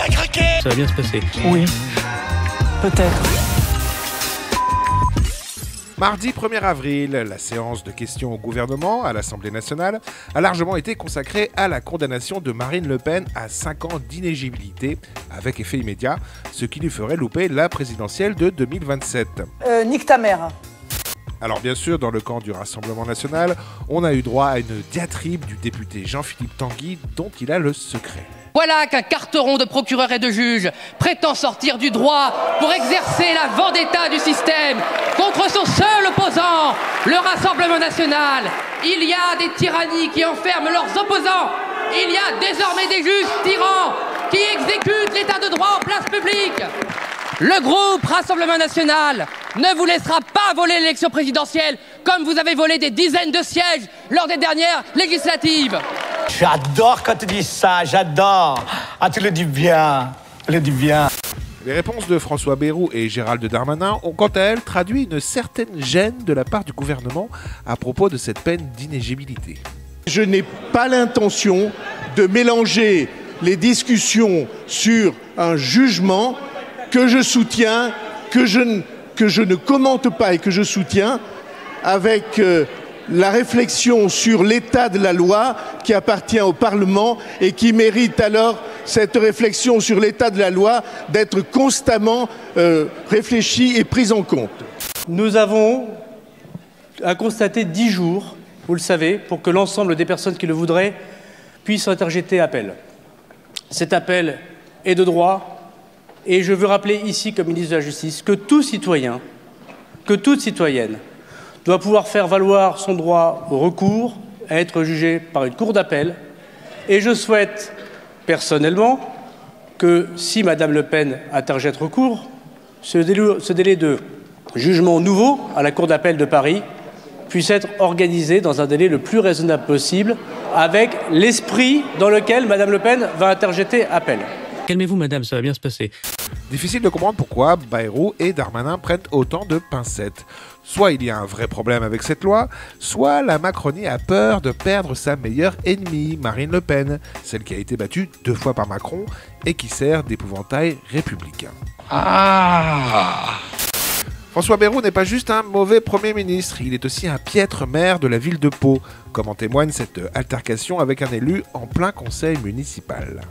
t'as craqué! Ça va bien se passer. Oui, peut-être. Mardi 1er avril, la séance de questions au gouvernement à l'Assemblée nationale a largement été consacrée à la condamnation de Marine Le Pen à 5 ans d'inéligibilité avec effet immédiat, ce qui lui ferait louper la présidentielle de 2027. Nique ta mère. Alors bien sûr, dans le camp du Rassemblement national, on a eu droit à une diatribe du député Jean-Philippe Tanguy dont il a le secret. Voilà qu'un carteron de procureur et de juge prétend sortir du droit pour exercer la vendetta du système contre son seul opposant, le Rassemblement national. Il y a des tyrannies qui enferment leurs opposants. Il y a désormais des juges tyrans qui exécutent l'état de droit en place publique. Le groupe Rassemblement national ne vous laissera pas voler l'élection présidentielle comme vous avez volé des dizaines de sièges lors des dernières législatives. J'adore quand tu dis ça, j'adore. Ah, tu le dis bien, tu le dis bien. Les réponses de François Bayrou et Gérald Darmanin ont quant à elles traduit une certaine gêne de la part du gouvernement à propos de cette peine d'inéligibilité. Je n'ai pas l'intention de mélanger les discussions sur un jugement que je soutiens, que je ne commente pas et que je soutiens, avec la réflexion sur l'état de la loi qui appartient au Parlement et qui mérite alors cette réflexion sur l'état de la loi d'être constamment réfléchie et prise en compte. Nous avons à constater 10 jours, vous le savez, pour que l'ensemble des personnes qui le voudraient puissent interjeter appel. Cet appel est de droit et je veux rappeler ici, comme ministre de la Justice, que tout citoyen, que toute citoyenne doit pouvoir faire valoir son droit au recours, à être jugé par une cour d'appel. Et je souhaite personnellement que si Madame Le Pen interjette recours, ce délai de jugement nouveau à la cour d'appel de Paris puisse être organisé dans un délai le plus raisonnable possible, avec l'esprit dans lequel Madame Le Pen va interjeter appel. Calmez-vous, madame, ça va bien se passer. Difficile de comprendre pourquoi Bayrou et Darmanin prennent autant de pincettes. Soit il y a un vrai problème avec cette loi, soit la Macronie a peur de perdre sa meilleure ennemie, Marine Le Pen, celle qui a été battue 2 fois par Macron et qui sert d'épouvantail républicain. François Bayrou n'est pas juste un mauvais Premier ministre, il est aussi un piètre maire de la ville de Pau, comme en témoigne cette altercation avec un élu en plein conseil municipal.